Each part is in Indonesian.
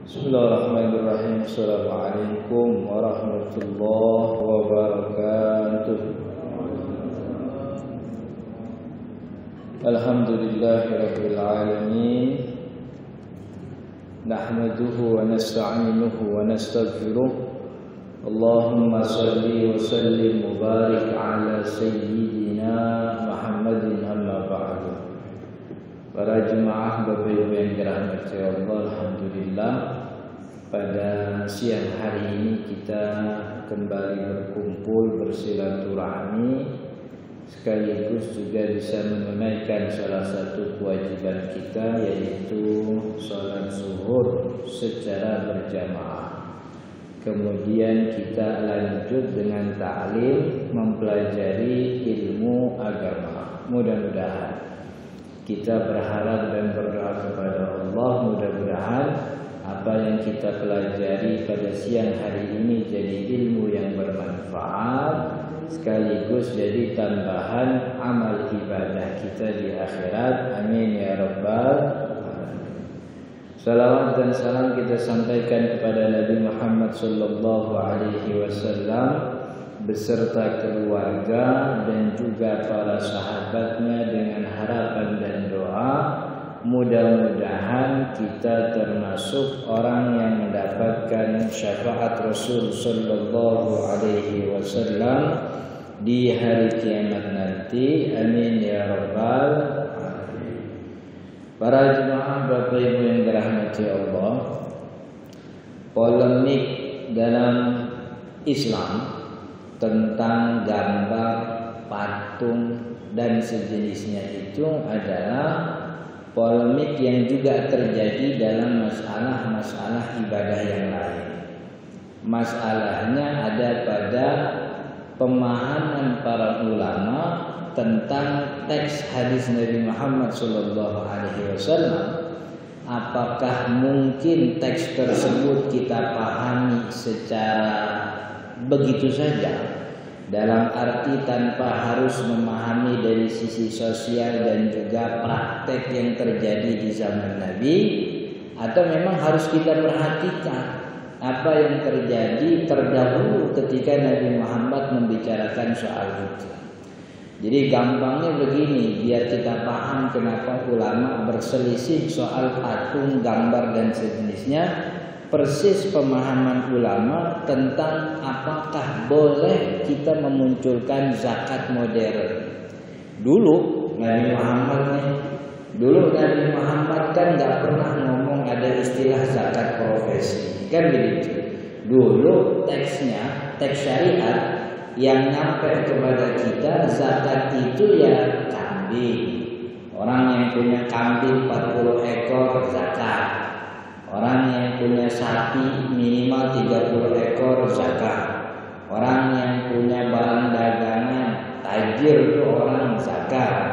Bismillahirrahmanirrahim. Assalamualaikum warahmatullahi wabarakatuh. Alhamdulillahirabbil alamin. Nahmaduhu wa nasta'inuhu wa nastaghfiruh. Allahumma shalli wa sallim wa barik ala sayyidina Muhammadin amma ba'du. Para jemaah Bapak Ibu yang dirahmati Allah, alhamdulillah pada siang hari ini kita kembali berkumpul bersilaturahmi sekaligus juga bisa menunaikan salah satu kewajiban kita, yaitu sholat zuhur secara berjamaah. Kemudian kita lanjut dengan ta'lim, mempelajari ilmu agama. Mudah-mudahan kita berharap dan berdoa kepada Allah, mudah-mudahan apa yang kita pelajari pada siang hari ini jadi ilmu yang bermanfaat sekaligus jadi tambahan amal ibadah kita di akhirat. Amin ya rabbal alamin. Salawat dan salam kita sampaikan kepada Nabi Muhammad sallallahu alaihi wasallam beserta keluarga dan juga para sahabatnya, dengan harapan dan doa mudah-mudahan kita termasuk orang yang mendapatkan syafaat Rasul sallallahu alaihi wasallam di hari kiamat nanti. Amin ya rabbal alamin. Para jemaah Bapak Ibu yang dirahmati Allah, polemik dalam Islam tentang gambar, patung dan sejenisnya itu adalah polemik yang juga terjadi dalam masalah-masalah ibadah yang lain. Masalahnya ada pada pemahaman para ulama tentang teks hadis Nabi Muhammad SAW. Apakah mungkin teks tersebut kita pahami secara begitu saja, dalam arti tanpa harus memahami dari sisi sosial dan juga praktek yang terjadi di zaman Nabi, atau memang harus kita perhatikan apa yang terjadi terdahulu ketika Nabi Muhammad membicarakan soal itu. Jadi gampangnya begini, biar kita paham kenapa ulama berselisih soal patung, gambar dan sejenisnya. Persis pemahaman ulama tentang apakah boleh kita memunculkan zakat modern. Dulu Nabi Muhammad kan nggak pernah ngomong ada istilah zakat profesi, kan begitu. Dulu teksnya, teks syariat yang nyampe kepada kita, zakat itu ya kambing. Orang yang punya kambing 40 ekor zakat. Orang yang punya sapi minimal 30 ekor zakat. Orang yang punya barang dagangan, tajir itu orang zakat.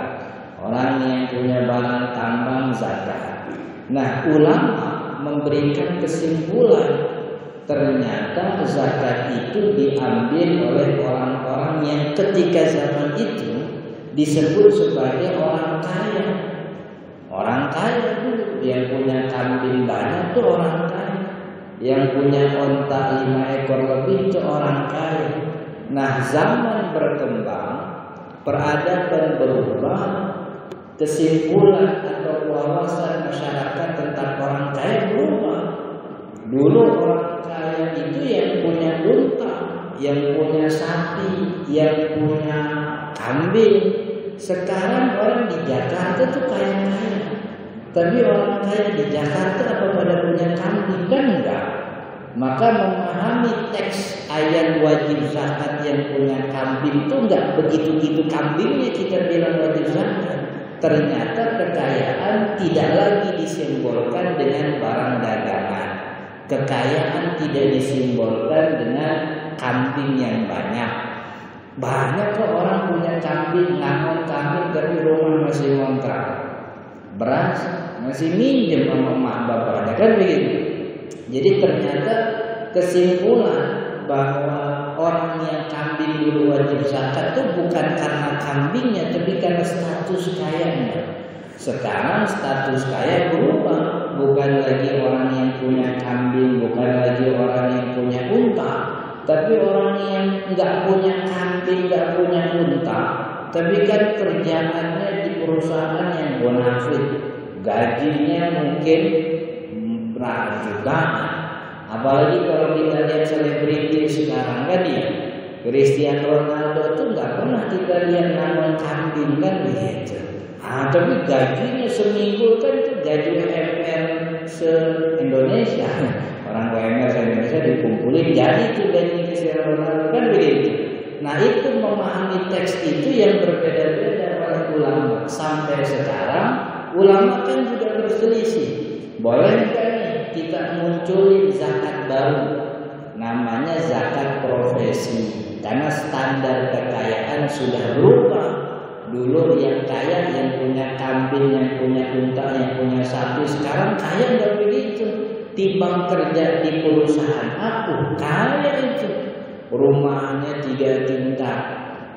Orang yang punya barang tambang zakat. Nah, ulama memberikan kesimpulan ternyata zakat itu diambil oleh orang-orang yang ketika zaman itu disebut sebagai orang kaya. Orang kaya itu yang punya kambing banyak itu orang kaya, yang punya onta 5 ekor lebih itu orang kaya. Nah, zaman berkembang, peradaban berubah, kesimpulan atau wawasan masyarakat tentang orang kaya berubah. Dulu orang kaya itu yang punya unta, yang punya sapi, yang punya kambing. Sekarang orang di Jakarta tuh kaya-kaya, tapi orang kaya di Jakarta apa pada punya kambing? Kan enggak. Maka memahami teks ayat wajib zakat yang punya kambing itu enggak begitu-gitu kambingnya kita bilang wajib zakat. Ternyata kekayaan tidak lagi disimbolkan dengan barang dagangan. Kekayaan tidak disimbolkan dengan kambing yang banyak. Banyak kok orang punya kambing, ngangon kambing tapi rumah masih ngontrak, beras masih minjem sama emak bapaknya, kan begitu. Jadi ternyata kesimpulan bahwa orang yang kambing dulu wajib zakat itu bukan karena kambingnya, tapi karena status kayanya. Sekarang status kaya berubah, bukan lagi orang yang punya kambing tapi kan kerjaannya di perusahaan yang bonafit, gajinya mungkin berapa juta. Apalagi kalau kita lihat selebriti sekarang kan ya, Cristiano Ronaldo tuh nggak pernah kita lihat nanam kambing kan begitu. Tapi gajinya seminggu kan itu gaji UMR se-Indonesia. Orang UMR se-Indonesia dikumpulin jadi itu gaji Cristiano Ronaldo kan begitu. Nah itu memahami teks itu yang berbeda-beda oleh ulama. Sampai sekarang ulama kan juga berselisih. Boleh nggak nih kita munculin zakat baru, namanya zakat profesi, karena standar kekayaan sudah berubah. Dulu yang kaya yang punya kambing, yang punya unta, yang punya sapi. Sekarang kaya nggak begitu. Timbang kerja di perusahaan aku kaya itu. Rumahnya 3 tingkat,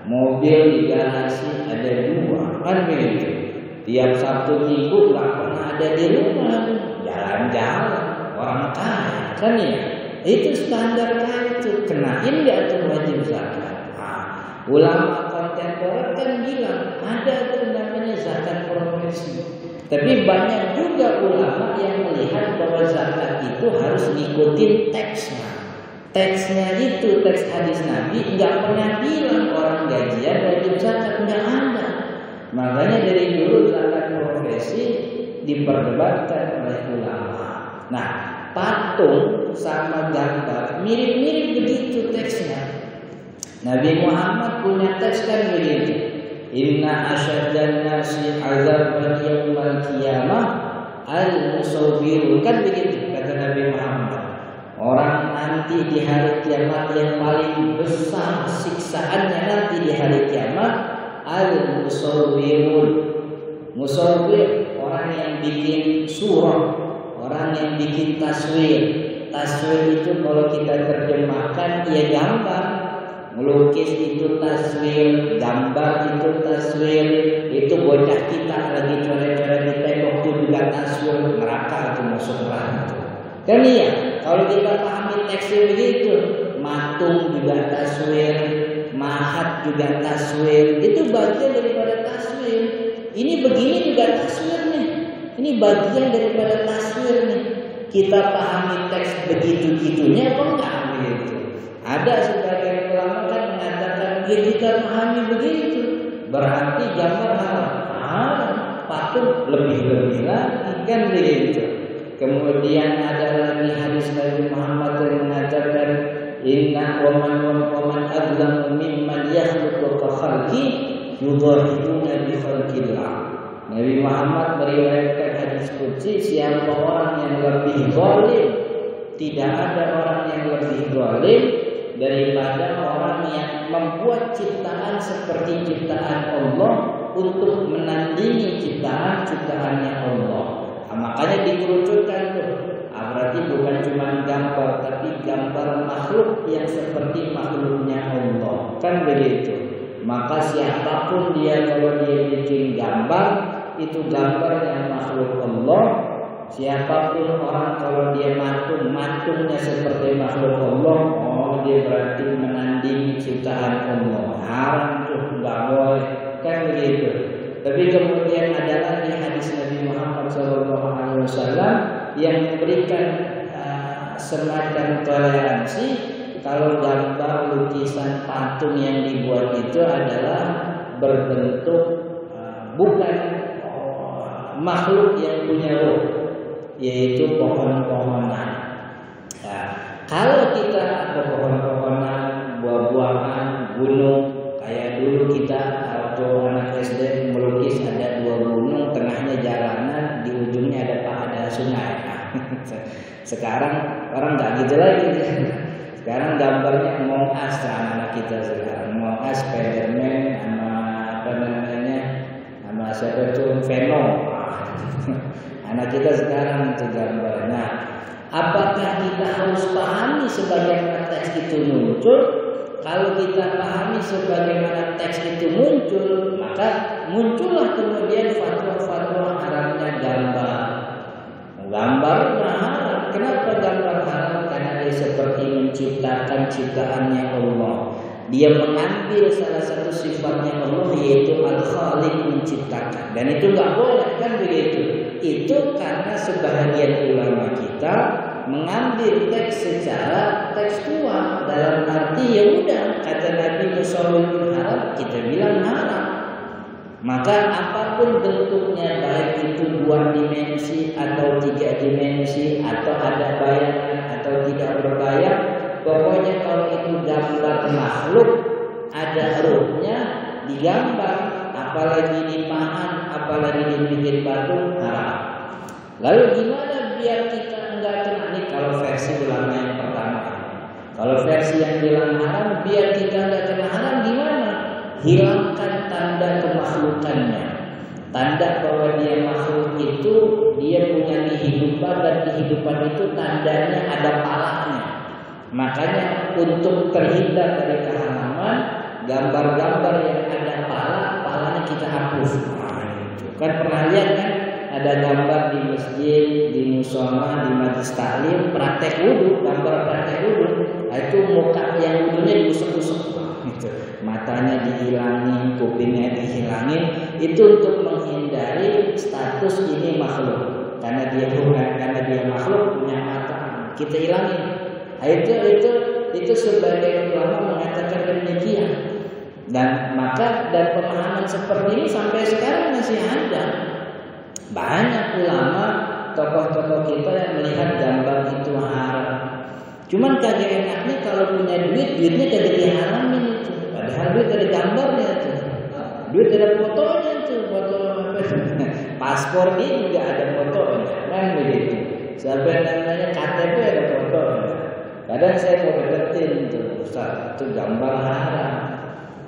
mobil di garasi ada 2, kan begitu. Tiap Sabtu Minggu nggak pernah ada di rumah, jalan-jalan, orang kaya, kan ya. Itu standar kaya itu, kenain nggak tuh wajib zakat. Ulama kontemporer kan bilang ada tuh namanya zakat profesi. Tapi banyak juga ulama yang melihat bahwa zakat itu harus ngikutin teksnya. Teksnya itu, teks hadis Nabi nggak pernah bilang orang gajian wajib zakat, nggak ada. Makanya dari dulu zakat profesi diperdebatkan oleh ulama. Nah, patung sama gambar mirip-mirip begitu teksnya. Nabi Muhammad punya teks kan begitu. Inna asyaddan nasi azaban yaumal qiyamah al-musawwirun, kan begitu kata Nabi Muhammad. Orang nanti di hari kiamat yang paling besar siksaannya nanti di hari kiamat al-musawwirun. Musawwir orang yang bikin surah, orang yang bikin taswir. Taswir itu kalau kita terjemahkan ya gambar. Melukis itu taswir, gambar itu taswir. Itu bocah kita lagi coret-coret di tembok itu juga taswir, neraka itu masuk neraka. Kan iya, kalau kita pahami teksnya begitu, matung juga taswir, mahat juga taswir, itu bagian daripada taswir. Ini begini juga taswir nih, ini bagian daripada taswir nih. Kita pahami teks begitu-gitunya apa enggak begitu? Ada sebagian ulama kan mengatakan kita pahami begitu, berarti gambar haram, patung lebih-lebih lagi, kan begitu. Kemudian ada lagi hadis Nabi Muhammad yang mengatakan inna waman adzlamu mimman yakhluqu ka khalqi yudhahiduna bi khalqillah. Nabi Muhammad meriwayatkan hadis qudsi, siapa orang yang lebih zalim, tidak ada orang yang lebih zalim daripada orang yang membuat ciptaan seperti ciptaan Allah untuk menandingi ciptaannya Allah. Nah, makanya dikerucutkan tuh. Berarti bukan cuma gambar, tapi gambar makhluk yang seperti makhluknya Allah. Kan begitu. Maka siapapun dia kalau dia bikin gambar, itu gambarnya makhluk Allah. Siapapun orang kalau dia matungnya seperti makhluk Allah, dia berarti menandingi ciptaan Allah. Haram tuh, nggak boleh, kan begitu. Tapi kemudian ada lagi hadis Nabi Muhammad SAW yang memberikan semacam toleransi kalau gambar lukisan patung yang dibuat itu adalah berbentuk bukan makhluk yang punya roh, yaitu pohon-pohonan. Nah, kalau kita ada pohon-pohonan, buah-buahan, gunung, kayak dulu kita waktu anak SD melukis ada 2 gunung, tengahnya jalanan, di ujungnya ada sungai. Sekarang orang nggak gitu lagi. Sekarang gambarnya Among Us anak kita sekarang. Among Us, Spiderman, sama apa namanya, sama siapa tuh Venom. Anak kita sekarang itu gambarnya. Apakah kita harus pahami sebagaimana teks itu muncul? Kalau kita pahami sebagaimana teks itu muncul, maka muncullah kemudian fatwa-fatwa haramnya gambar. Gambar haram. Kenapa gambar haram? Karena dia seperti menciptakan ciptaannya Allah. Dia mengambil salah satu sifatnya Allah, yaitu Al-Khaliq, menciptakan. Dan itu nggak boleh, kan begitu. Itu karena sebahagian ulama kita mengambil teks secara tekstual, dalam arti ya udah kata Nabi musawwirun haram, kita bilang haram. Maka apapun bentuknya, baik itu 2 dimensi atau 3 dimensi, atau ada bayangan atau tidak berbayang, pokoknya kalau itu gambar makhluk, ada ruhnya digambar, apalagi dipahat, apalagi dibikin batu, haram. Lalu gimana biar kita enggak kena? Ini kalau versi ulama yang pertama. Kalau versi yang bilang haram, biar kita enggak kena haram gimana? Hilangkan tanda kemakhlukannya, tanda bahwa dia makhluk itu dia punya kehidupan, dan kehidupan itu tandanya ada palanya. Makanya untuk terhindar dari keharaman, gambar-gambar yang ada palanya kita hapus. Kan pernah lihat kan, ada gambar di masjid, di mushola, di majelis taklim, praktek wudu, gambar praktek wudu. Nah, itu muka yang wudunya diusuk-usuk, matanya dihilangin, kupingnya dihilangin. Itu untuk menghindari status ini makhluk, karena dia makhluk punya mata, kita hilangin. Nah, itu sebagai ulama mengatakan demikian. Dan pemahaman seperti ini sampai sekarang masih ada. Banyak ulama, tokoh-tokoh kita yang melihat gambar itu haram. Cuman kagak enaknya kalau punya duitnya kagak diharamin itu. Padahal duit ada gambarnya itu. Duit ada fotonya itu, foto paspor dia juga ada fotonya, kan begitu. Sampai namanya KTP ada fotonya. Kadang saya mau deketin tuh, Ustaz, itu gambar haram.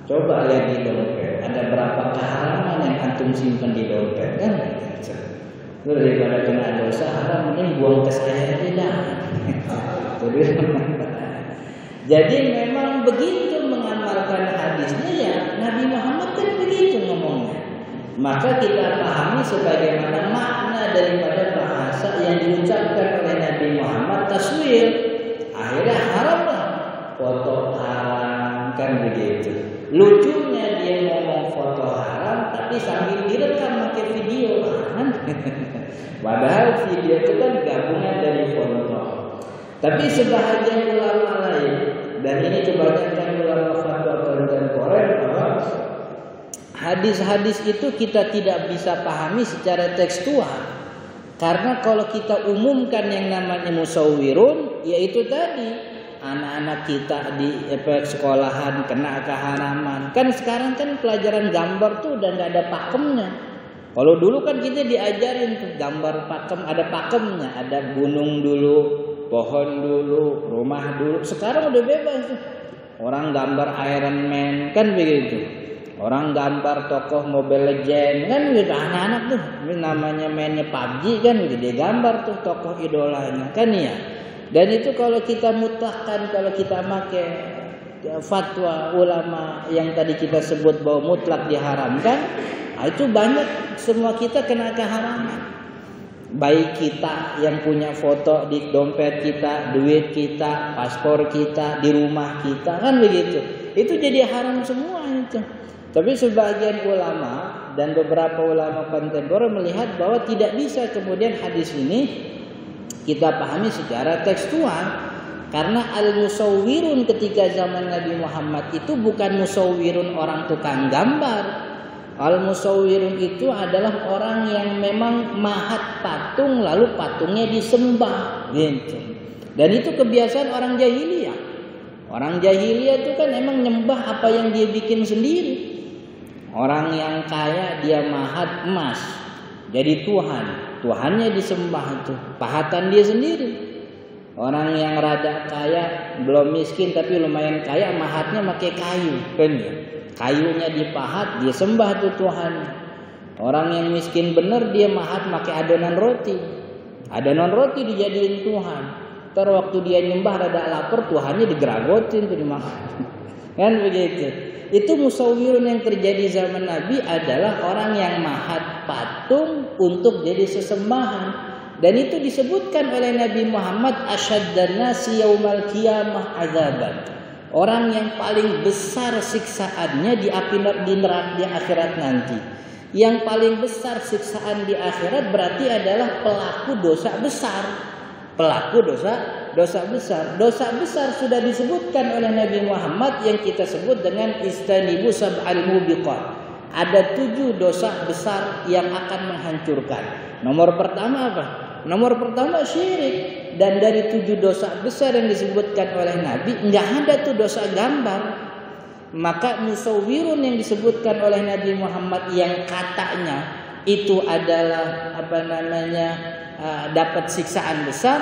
Coba lihat di dompet, ada berapa keharaman yang antum simpan di dompet, kan? Lu daripada kena dosa haram, mending buang ke saya tidak. Jadi memang begitu mengamalkan hadisnya, ya Nabi Muhammad kan begitu ngomongnya. Maka kita pahami sebagaimana makna daripada bahasa yang diucapkan oleh Nabi Muhammad, taswir. Akhirnya haramlah foto haram, kan begitu. Lucunya dia ngomong foto haram, tapi sambil direkam pakai video kan. Padahal video itu kan gabungan dari foto. Tapi sebahagian ulama lain, dan ini kebanyakan ulama fatwa kontemporer, bahwa hadis-hadis itu kita tidak bisa pahami secara tekstual. Karena kalau kita umumkan yang namanya musawwirun, yaitu tadi anak-anak kita di sekolahan kena keharaman. Kan sekarang kan pelajaran gambar tuh udah nggak ada pakemnya. Kalau dulu kan kita diajarin tuh gambar pakem, ada pakemnya, ada gunung dulu, pohon dulu, rumah dulu. Sekarang udah bebas tuh. Orang gambar Iron Man, kan begitu. Orang gambar tokoh Mobile Legends, kan gitu. Anak-anak tuh, ini namanya mainnya PUBG kan, gitu. Dia gambar tuh tokoh idolanya, kan ya. Dan itu kalau kita mutlakkan, kalau kita pakai fatwa ulama yang tadi kita sebut bahwa mutlak diharamkan, nah itu banyak semua kita kena keharaman. Baik kita yang punya foto di dompet kita, duit kita, paspor kita, di rumah kita, kan begitu. Itu jadi haram semua itu. Tapi sebagian ulama dan beberapa ulama kontemporer melihat bahwa tidak bisa kemudian hadis ini kita pahami secara tekstual. Karena al-musawwirun ketika zaman Nabi Muhammad itu bukan musawwirun orang tukang gambar. Al-musawwirun itu adalah orang yang memang mahat patung lalu patungnya disembah gitu. Dan itu kebiasaan orang jahiliyah. Orang jahiliyah itu kan emang nyembah apa yang dia bikin sendiri. Orang yang kaya dia mahat emas jadi Tuhan. Tuhannya disembah itu, pahatan dia sendiri. Orang yang rada kaya, belum miskin tapi lumayan kaya, mahatnya pakai kayu, kan ya? Kayunya dipahat, dia sembah tuh Tuhan. Orang yang miskin bener dia mahat pakai adonan roti. Adonan roti dijadiin Tuhan. Ntar waktu dia nyembah rada lapar, Tuhannya digeragotin tuh dimakan. Kan begitu. Itu musawwirun yang terjadi zaman Nabi adalah orang yang mahat patung untuk jadi sesembahan. Dan itu disebutkan oleh Nabi Muhammad asyaddan nasi yaumal qiyamah azaban. Orang yang paling besar siksaannya di api di neraka di akhirat nanti. Yang paling besar siksaan di akhirat berarti adalah pelaku dosa besar. Pelaku dosa besar. Dosa besar sudah disebutkan oleh Nabi Muhammad yang kita sebut dengan istanibu sab'al mubiqat. Ada 7 dosa besar yang akan menghancurkan. Nomor pertama apa? Nomor pertama syirik. Dan dari 7 dosa besar yang disebutkan oleh Nabi, enggak ada tuh dosa gambar. Maka musawwirun yang disebutkan oleh Nabi Muhammad yang katanya itu adalah dapat siksaan besar,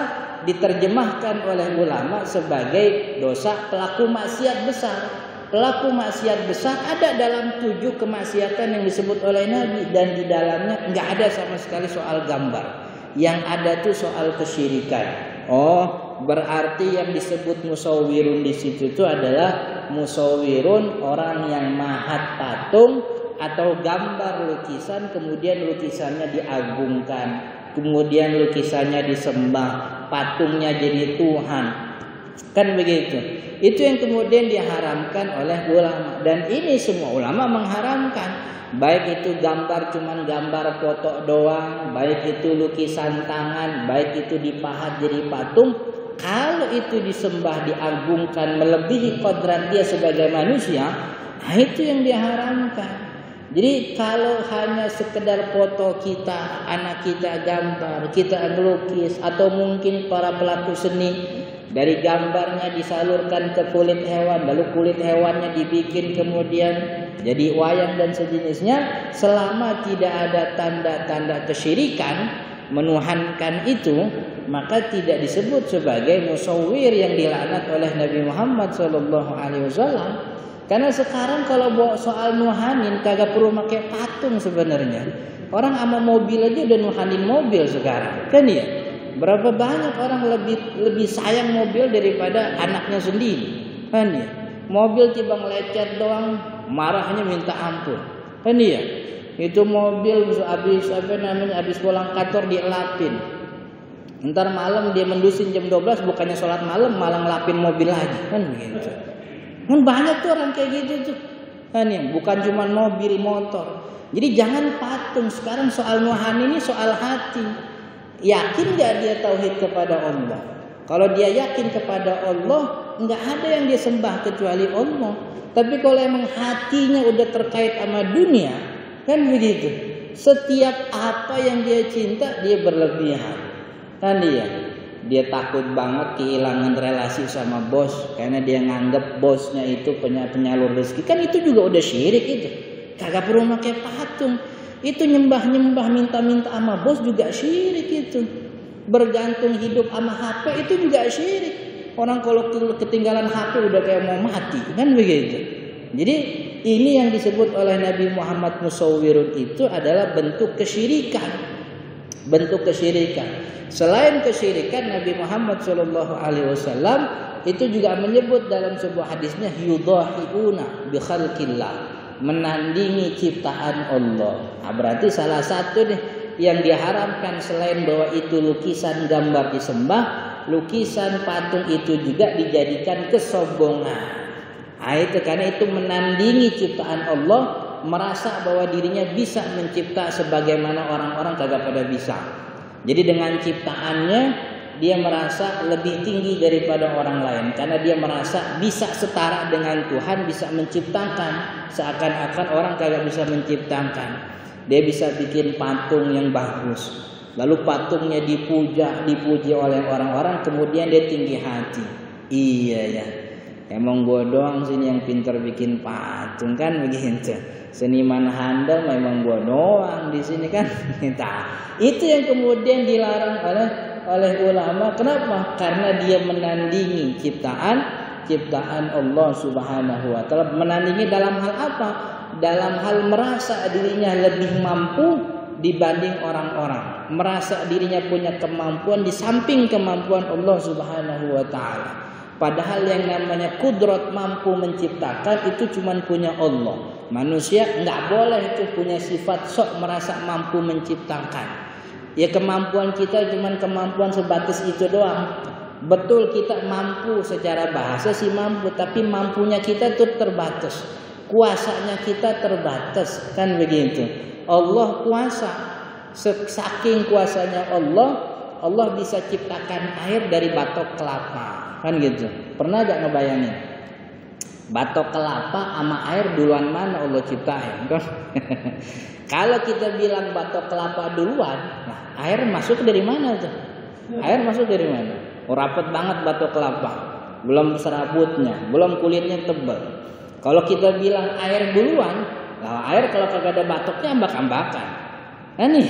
diterjemahkan oleh ulama sebagai dosa pelaku maksiat besar. Pelaku maksiat besar ada dalam 7 kemaksiatan yang disebut oleh Nabi, dan di dalamnya enggak ada sama sekali soal gambar. Yang ada tuh soal kesyirikan. Oh, berarti yang disebut musawwirun di situ itu adalah musawwirun, orang yang mahat patung atau gambar lukisan, kemudian lukisannya diagungkan, kemudian lukisannya disembah, patungnya jadi Tuhan. Kan begitu. Itu yang kemudian diharamkan oleh ulama, dan ini semua ulama mengharamkan. Baik itu gambar cuman gambar foto doang, baik itu lukisan tangan, baik itu dipahat jadi patung, kalau itu disembah, diagungkan melebihi kodrat dia sebagai manusia, nah itu yang diharamkan. Jadi kalau hanya sekedar foto kita, anak kita gambar, kita melukis, atau mungkin para pelaku seni dari gambarnya disalurkan ke kulit hewan, lalu kulit hewannya dibikin kemudian jadi wayang dan sejenisnya, selama tidak ada tanda-tanda kesyirikan, menuhankan itu, maka tidak disebut sebagai musawwir yang dilaknat oleh Nabi Muhammad SAW. Karena sekarang kalau bawa soal nuhanin kagak perlu pakai patung sebenarnya. Orang sama mobil aja udah nuhanin mobil sekarang, kan ya? Berapa banyak orang lebih sayang mobil daripada anaknya sendiri, kan ya? Mobil tiba ngelecet doang, marahnya minta ampun, kan iya. Itu mobil habis pulang kantor dielapin. Ntar malam dia mendusin jam 12, bukannya sholat malam malah ngelapin mobil lagi, kan begitu. Kan banyak tuh orang kayak gitu tuh, kan ya. Bukan cuma mobil, motor. Jadi jangan patung. Sekarang soal nuhan ini soal hati. Yakin gak dia tauhid kepada Allah? Kalau dia yakin kepada Allah, nggak ada yang dia sembah kecuali Allah. Tapi kalau emang hatinya udah terkait sama dunia, kan begitu. Setiap apa yang dia cinta dia berlebihan, kan dia takut banget kehilangan relasi sama bos karena dia nganggep bosnya itu penyalur rezeki. Kan itu juga udah syirik itu. Kagak perlu pakai patung. Itu nyembah-nyembah minta-minta sama bos juga syirik itu. Bergantung hidup sama HP itu juga syirik. Orang kalau ketinggalan HP udah kayak mau mati, kan begitu. Jadi ini yang disebut oleh Nabi Muhammad musawwirun itu adalah bentuk kesyirikan. Bentuk kesyirikan. Selain kesyirikan, Nabi Muhammad SAW itu juga menyebut dalam sebuah hadisnya yudahiuna bi khalqillah, menandingi ciptaan Allah. Nah, berarti salah satu nih yang diharamkan selain bahwa itu lukisan gambar disembah, lukisan patung itu juga dijadikan kesombongan. Nah, itu karena itu menandingi ciptaan Allah, merasa bahwa dirinya bisa mencipta sebagaimana orang-orang kagak pada bisa. Jadi dengan ciptaannya dia merasa lebih tinggi daripada orang lain karena dia merasa bisa setara dengan Tuhan, bisa menciptakan seakan-akan orang kagak bisa menciptakan. Dia bisa bikin patung yang bagus, lalu patungnya dipuji oleh orang-orang, kemudian dia tinggi hati. Iya ya, emang gue doang sini yang pintar bikin patung, kan begitu. Seniman handal memang gue doang di sini, kan. Itu yang kemudian dilarang oleh ulama. Kenapa? Karena dia menandingi ciptaan Allah Subhanahu wa taala. Menandingi dalam hal apa? Dalam hal merasa dirinya lebih mampu dibanding orang-orang, merasa dirinya punya kemampuan di samping kemampuan Allah Subhanahu wa taala. Padahal yang namanya kudrat, mampu menciptakan, itu cuma punya Allah. Manusia nggak boleh itu punya sifat sok merasa mampu menciptakan. Ya kemampuan kita cuma kemampuan sebatas itu doang. Betul kita mampu secara bahasa sih mampu, tapi mampunya kita tuh terbatas. Kuasanya kita terbatas, kan begitu. Allah kuasa. Saking kuasanya Allah bisa ciptakan air dari batok kelapa, kan gitu. Pernah gak ngebayangin? Batok kelapa sama air duluan mana Allah ciptain? Kalau kita bilang batok kelapa duluan, nah air masuk dari mana tuh? Air masuk dari mana? Oh, rapet banget batok kelapa, belum serabutnya, belum kulitnya tebal. Kalau kita bilang air duluan, nah air kalau kagak ada batoknya ambak-ambakan. Nah nih,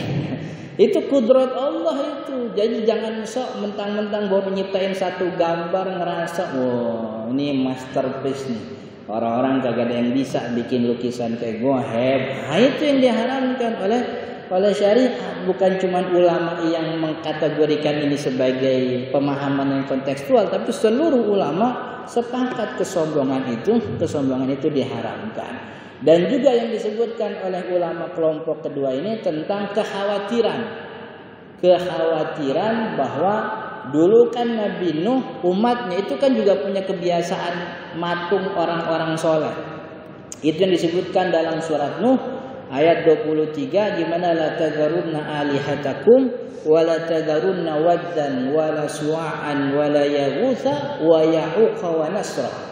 itu kudrat Allah itu. Jadi jangan sok mentang-mentang baru nyiptain satu gambar ngerasa, wah ini masterpiece nih. Orang-orang kagak ada yang bisa bikin lukisan kayak gua hebat. Nah, itu yang diharamkan oleh syariat. Bukan cuma ulama yang mengkategorikan ini sebagai pemahaman yang kontekstual, tapi seluruh ulama sepakat kesombongan itu diharamkan. Dan juga yang disebutkan oleh ulama kelompok kedua ini tentang kekhawatiran bahwa dulu kan Nabi Nuh umatnya itu kan juga punya kebiasaan matung orang-orang soleh. Itu yang disebutkan dalam surat Nuh ayat 23, gimana la tadharunna alihatakum wa la tadharunna waddan wa la su'an wa la yaghutha wa ya'uqa wa nasra.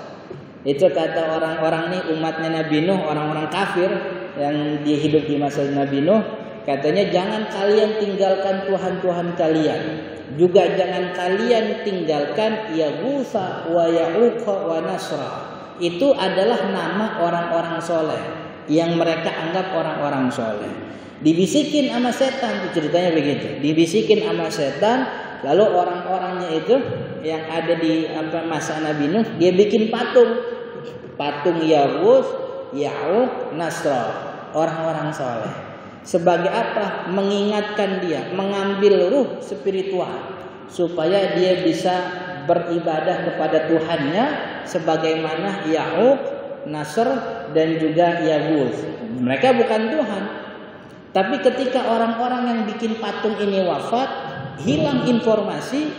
Itu kata orang-orang nih umatnya Nabi Nuh, orang-orang kafir yang hidup di masa Nabi Nuh, katanya jangan kalian tinggalkan Tuhan-Tuhan kalian. Juga jangan kalian tinggalkan Yaghutha wa Ya'uqa wa Nasra. Itu adalah nama orang-orang soleh yang mereka anggap orang-orang soleh. Dibisikin sama setan, ceritanya begitu. Dibisikin sama setan, lalu orang-orangnya itu yang ada di masa Nabi Nuh, dia bikin patung Yaghuth, Ya'uq, Nasra, orang-orang soleh. Sebagai apa? Mengingatkan dia, mengambil ruh spiritual supaya dia bisa beribadah kepada Tuhannya sebagaimana Ya'uq, Nasr dan juga Yaghuth. Mereka bukan Tuhan. Tapi ketika orang-orang yang bikin patung ini wafat, hilang informasi,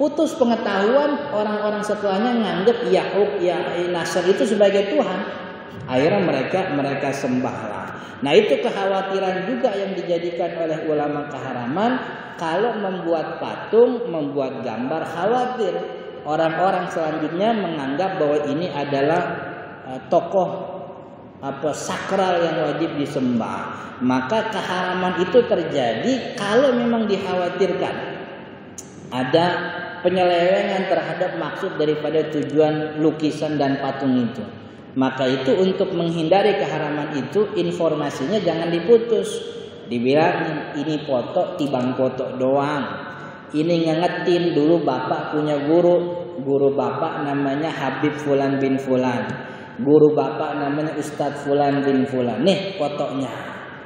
putus pengetahuan, orang-orang setelahnya nganggep Ya'uq, Nasr itu sebagai Tuhan. Akhirnya mereka sembahlah. Nah itu kekhawatiran juga yang dijadikan oleh ulama keharaman. Kalau membuat patung, membuat gambar, khawatir orang-orang selanjutnya menganggap bahwa ini adalah tokoh sakral yang wajib disembah. Maka keharaman itu terjadi kalau memang dikhawatirkan ada penyelewengan terhadap maksud daripada tujuan lukisan dan patung itu. Maka itu untuk menghindari keharaman itu, informasinya jangan diputus. Dibilang ini foto tibang foto doang. Ini ngingetin dulu bapak punya guru bapak namanya Habib Fulan bin Fulan. Guru bapak namanya Ustadz Fulan bin Fulan. Nih fotonya.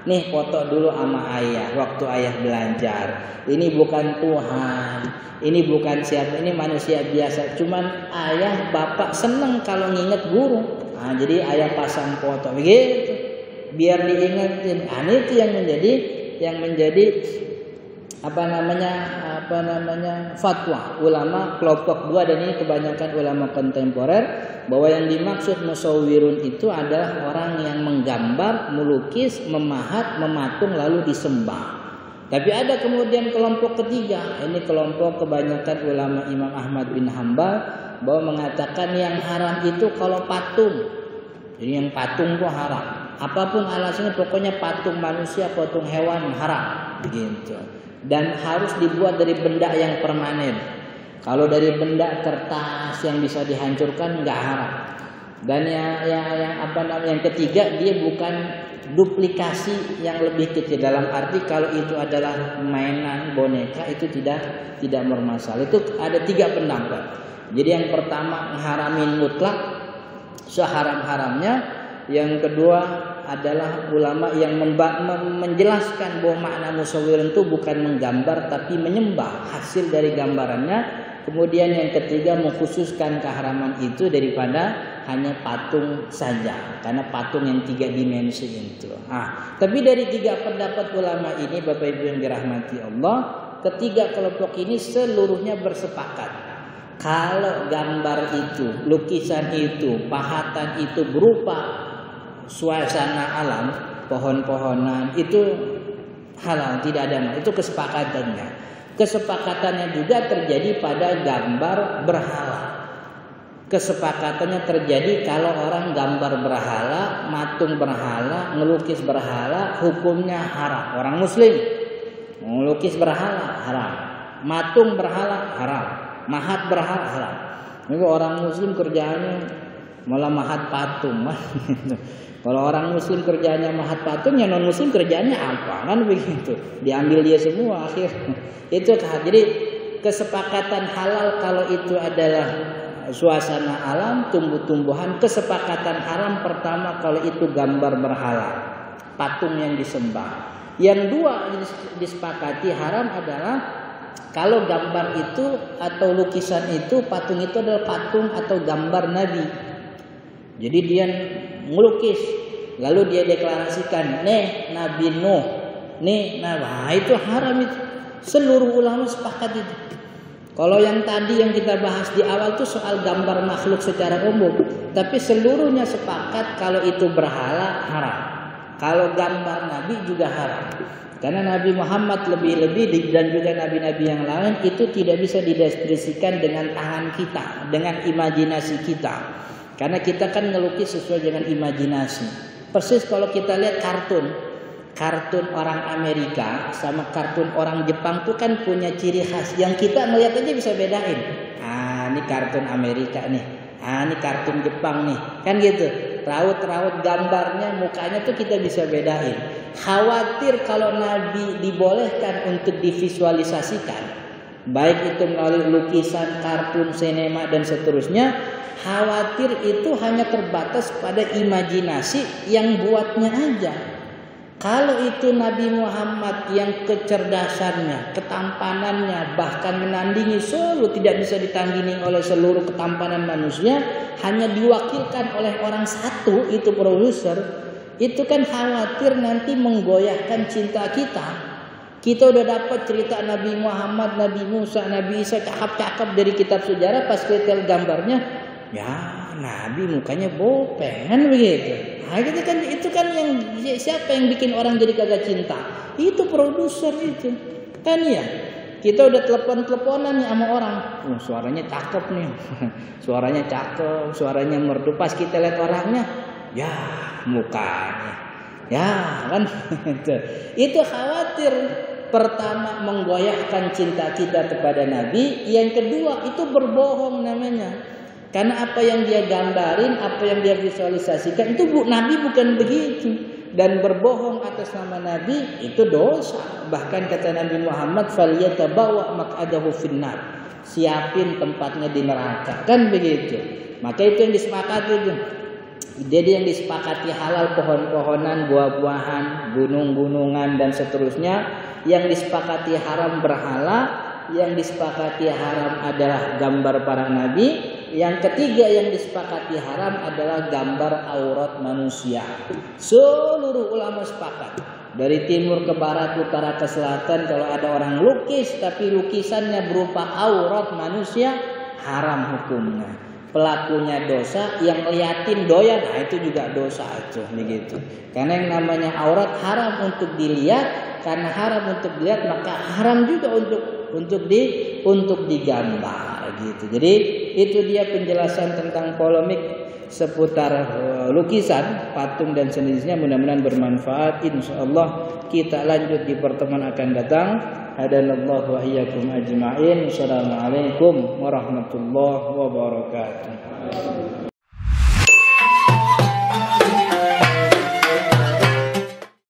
Nih foto dulu sama ayah waktu ayah belajar. Ini bukan Tuhan. Ini bukan siapa, ini manusia biasa. Cuman ayah bapak seneng kalau nginget guru. Nah, jadi ayah pasang foto begitu biar diingetin. Nah, itu yang menjadi fatwa ulama kelompok dua, dan ini kebanyakan ulama kontemporer, bahwa yang dimaksud musawwirun itu adalah orang yang menggambar, melukis, memahat, mematung lalu disembah. Tapi ada kemudian kelompok ketiga, ini kelompok kebanyakan ulama Imam Ahmad bin Hambal, bahwa mengatakan yang haram itu kalau patung. Jadi yang patung itu haram. Apapun alasannya, pokoknya patung manusia, patung hewan haram gitu. Dan harus dibuat dari benda yang permanen. Kalau dari benda kertas yang bisa dihancurkan nggak haram. Dan yang ketiga, dia bukan duplikasi yang lebih kecil, dalam arti kalau itu adalah mainan boneka itu tidak bermasalah. Itu ada 3 pendapat. Jadi yang pertama mengharamin mutlak seharam-haramnya. Yang kedua adalah ulama yang menjelaskan bahwa makna musawwir itu bukan menggambar tapi menyembah hasil dari gambarannya. Kemudian yang ketiga mengkhususkan keharaman itu daripada hanya patung saja, karena patung yang 3 dimensi itu. Tapi dari 3 pendapat ulama ini, Bapak Ibu yang dirahmati Allah, ketiga kelompok ini seluruhnya bersepakat Kalau gambar itu, lukisan itu, pahatan itu berupa suasana alam, pohon-pohonan, itu halal, tidak ada. Itu kesepakatannya. Kesepakatannya juga terjadi pada gambar berhala. Kesepakatannya terjadi kalau orang gambar berhala, matung berhala, ngelukis berhala, hukumnya haram. Orang muslim ngelukis berhala haram, matung berhala haram, mahat berhala haram. Ini orang muslim kerjaannya malah mahat patung. Kalau orang muslim kerjanya mahat patung, ya non muslim kerjanya apa? Kan begitu. Diambil dia semua akhirnya. Itu jadi kesepakatan halal kalau itu adalah suasana alam, tumbuh-tumbuhan. Kesepakatan haram pertama kalau itu gambar berhala, patung yang disembah. Yang dua disepakati haram adalah kalau gambar itu atau lukisan itu, patung itu adalah patung atau gambar Nabi. Jadi dia melukis, lalu dia deklarasikan, nih Nabi Nuh, nih nah itu haram itu. Seluruh ulama sepakat itu. Kalau yang tadi yang kita bahas di awal itu soal gambar makhluk secara umum, tapi seluruhnya sepakat kalau itu berhala haram. Kalau gambar Nabi juga haram. Karena Nabi Muhammad lebih-lebih dan juga nabi-nabi yang lain itu tidak bisa dideskripsikan dengan tangan kita, dengan imajinasi kita. Karena kita kan ngelukis sesuai dengan imajinasi. Persis kalau kita lihat kartun orang Amerika sama kartun orang Jepang itu kan punya ciri khas yang kita melihat aja bisa bedain. Ini kartun Amerika nih. Ini kartun Jepang nih. Kan gitu. Raut-raut gambarnya, mukanya tuh kita bisa bedain. Khawatir kalau Nabi dibolehkan untuk divisualisasikan, baik itu melalui lukisan, kartun, sinema dan seterusnya, khawatir itu hanya terbatas pada imajinasi yang buatnya aja. Kalau itu Nabi Muhammad yang kecerdasannya, ketampanannya, bahkan menandingi seluruh, tidak bisa ditandingi oleh seluruh ketampanan manusia, hanya diwakilkan oleh orang satu, itu produser, itu kan khawatir nanti menggoyahkan cinta kita. Kita udah dapat cerita Nabi Muhammad, Nabi Musa, Nabi Isa, cakep-cakep dari kitab sejarah, pas kita lihat gambarnya, ya Nabi mukanya bopeng kan begitu. Nah, itu kan yang siapa yang bikin orang jadi kagak cinta? Itu produser itu. Kan ya. Kita udah telepon-teleponan nih sama orang. Suaranya cakep nih. Suaranya cakep, suaranya merdu. Pas kita lihat orangnya, ya mukanya. Ya kan. Itu khawatir. Pertama menggoyahkan cinta kita kepada Nabi. Yang kedua itu berbohong namanya. Karena apa yang dia gambarin, apa yang dia visualisasikan itu Nabi bukan begitu. Dan berbohong atas nama Nabi itu dosa. Bahkan kata Nabi Muhammad, "Falyatabawa maq'adahu finnar." Siapin tempatnya di neraka. Kan begitu. Maka itu yang disepakati itu. Jadi yang disepakati halal pohon-pohonan, buah-buahan, gunung-gunungan dan seterusnya. Yang disepakati haram berhala, yang disepakati haram adalah gambar para nabi. Yang ketiga yang disepakati haram adalah gambar aurat manusia. Seluruh ulama sepakat. Dari timur ke barat, utara ke selatan, kalau ada orang lukis tapi lukisannya berupa aurat manusia, haram hukumnya. Pelakunya dosa, yang ngeliatin doyan, nah itu juga dosa itu begitu. Karena yang namanya aurat haram untuk dilihat, karena haram untuk dilihat maka haram juga untuk digambar gitu. Jadi itu dia penjelasan tentang polemik seputar lukisan, patung dan sejenisnya. Mudah-mudahan bermanfaat. Insyaallah kita lanjut di pertemuan akan datang. Hadanallahu wa iyyakum ajma'in. Assalamualaikum warahmatullahi wabarakatuh.